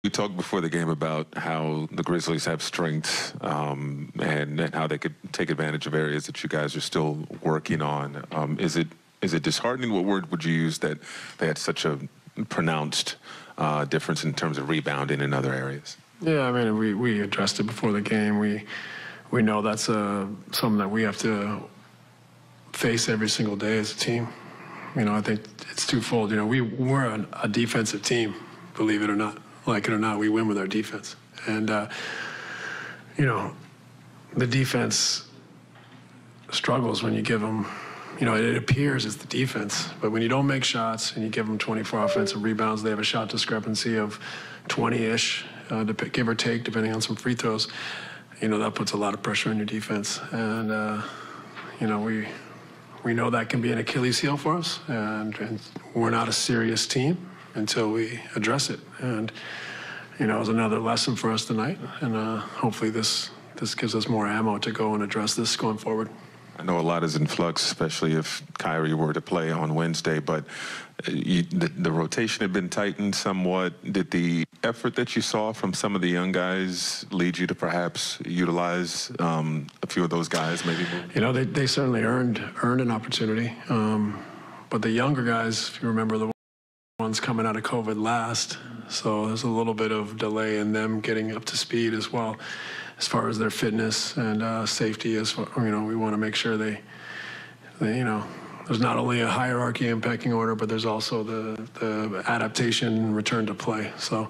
We talked before the game about how the Grizzlies have strengths and how they could take advantage of areas that you guys are still working on. Is it disheartening? What word would you use that they had such a pronounced difference in terms of rebounding in other areas? Yeah, I mean, we addressed it before the game. We know that's something that we have to face every single day as a team. You know, I think it's twofold. You know, we're a defensive team, believe it or not. Like it or not, we win with our defense. And, you know, the defense struggles when you give them, you know, it appears it's the defense. But when you don't make shots and you give them 24 offensive rebounds, they have a shot discrepancy of 20-ish, give or take, depending on some free throws. You know, that puts a lot of pressure on your defense. And, you know, we know that can be an Achilles heel for us. And we're not a serious team until we address it. And, you know, it was another lesson for us tonight. And hopefully this gives us more ammo to go and address this going forward. I know a lot is in flux, especially if Kyrie were to play on Wednesday, but the rotation had been tightened somewhat. Did the effort that you saw from some of the young guys lead you to perhaps utilize a few of those guys maybe? You know, they certainly earned an opportunity. But the younger guys, if you remember, the ones coming out of COVID last, so there's a little bit of delay in them getting up to speed as well, as far as their fitness and safety. As far, you know, we want to make sure they you know, there's not only a hierarchy and pecking order, but there's also the adaptation and return to play. So,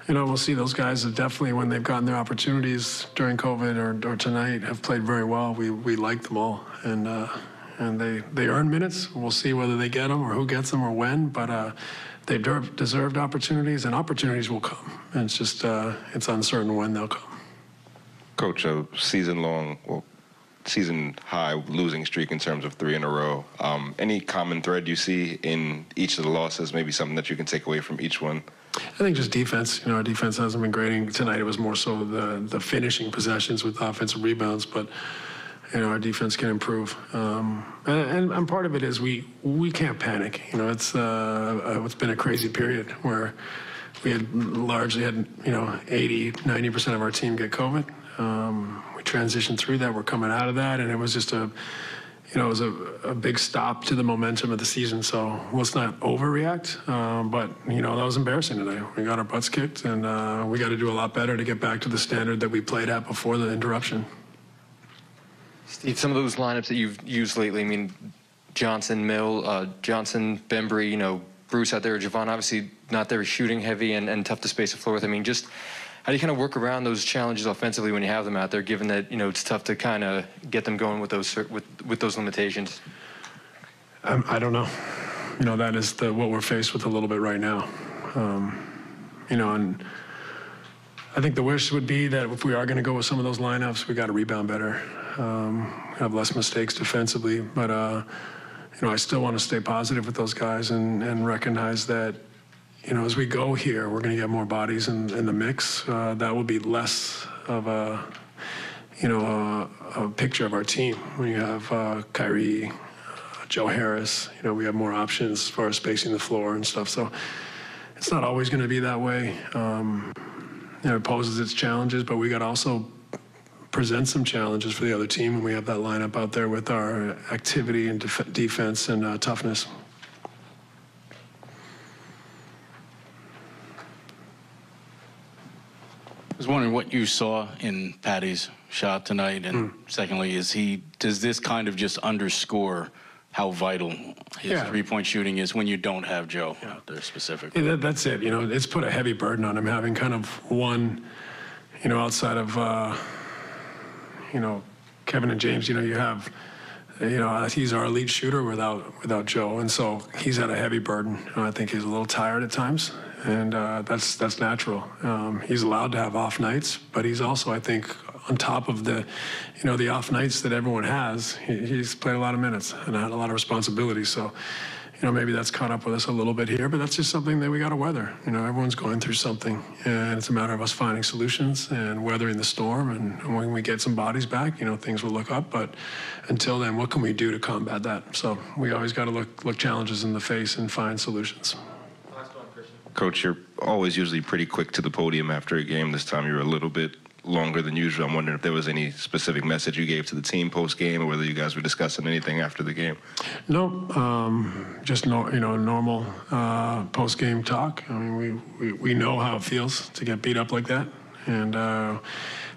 you know, we'll see. Those guys have definitely, when they've gotten their opportunities during COVID or tonight, have played very well. We like them all, and they earn minutes. We'll see whether they get them or who gets them or when, but they deserved opportunities, and opportunities will come. And it's just, it's uncertain when they'll come. Coach, a season-long, well, season-high losing streak in terms of 3 in a row. Any common thread you see in each of the losses, maybe something that you can take away from each one? I think just defense. You know, our defense hasn't been great. Tonight it was more so the finishing possessions with offensive rebounds, but you know, our defense can improve. And part of it is we can't panic. You know, it's been a crazy period where we had largely had, you know, 80–90% of our team get COVID. We transitioned through that. We're coming out of that, and it was just you know, it was a big stop to the momentum of the season. So let's not overreact. But you know, that was embarrassing today. We got our butts kicked, and we got to do a lot better to get back to the standard that we played at before the interruption. Steve, some of those lineups that you've used lately, I mean, Johnson, Mill, Johnson, Bembry, you know, Bruce out there, Javon, obviously not there, shooting heavy and tough to space the floor with. I mean, just how do you kind of work around those challenges offensively when you have them out there, given that, you know, it's tough to kind of get them going with those limitations? I don't know. You know, that is what we're faced with a little bit right now. You know, and I think the wish would be that if we are going to go with some of those lineups, we got to rebound better, have less mistakes defensively. But, you know, I still want to stay positive with those guys and recognize that, you know, as we go here, we're going to get more bodies in the mix. That will be less of a, you know, a picture of our team. When you have Kyrie, Joe Harris, you know, we have more options as far as spacing the floor and stuff. So it's not always going to be that way. You know, it poses its challenges, but we got to also present some challenges for the other team when we have that lineup out there with our activity and defense and toughness. I was wondering what you saw in Patty's shot tonight, and secondly, does this kind of just underscore how vital his three-point shooting is when you don't have Joe out there specifically? Yeah, that's it. You know, it's put a heavy burden on him having kind of one, you know, outside of, you know, Kevin and James. You know, you have, you know, he's our elite shooter without Joe, and so he's had a heavy burden. I think he's a little tired at times, and that's natural. He's allowed to have off nights, but he's also, I think, on top of the, you know, the off nights that everyone has, he's played a lot of minutes and had a lot of responsibility. So, you know, maybe that's caught up with us a little bit here, but that's just something that we got to weather. You know, everyone's going through something, and it's a matter of us finding solutions and weathering the storm. And when we get some bodies back, you know, things will look up. But until then, what can we do to combat that? So we always got to look challenges in the face and find solutions. Last one, Christian. Coach, you're always usually pretty quick to the podium after a game. This time you're a little bit longer than usual. I'm wondering if there was any specific message you gave to the team post-game, or whether you guys were discussing anything after the game. No, just normal post-game talk. I mean, we know how it feels to get beat up like that, and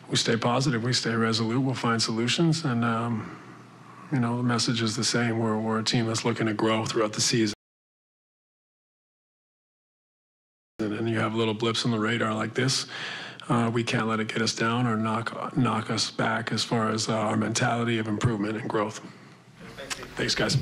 we stay positive, we stay resolute, we'll find solutions, and the message is the same. We're a team that's looking to grow throughout the season. And you have little blips on the radar like this. We can't let it get us down or knock us back as far as our mentality of improvement and growth. Thanks, guys.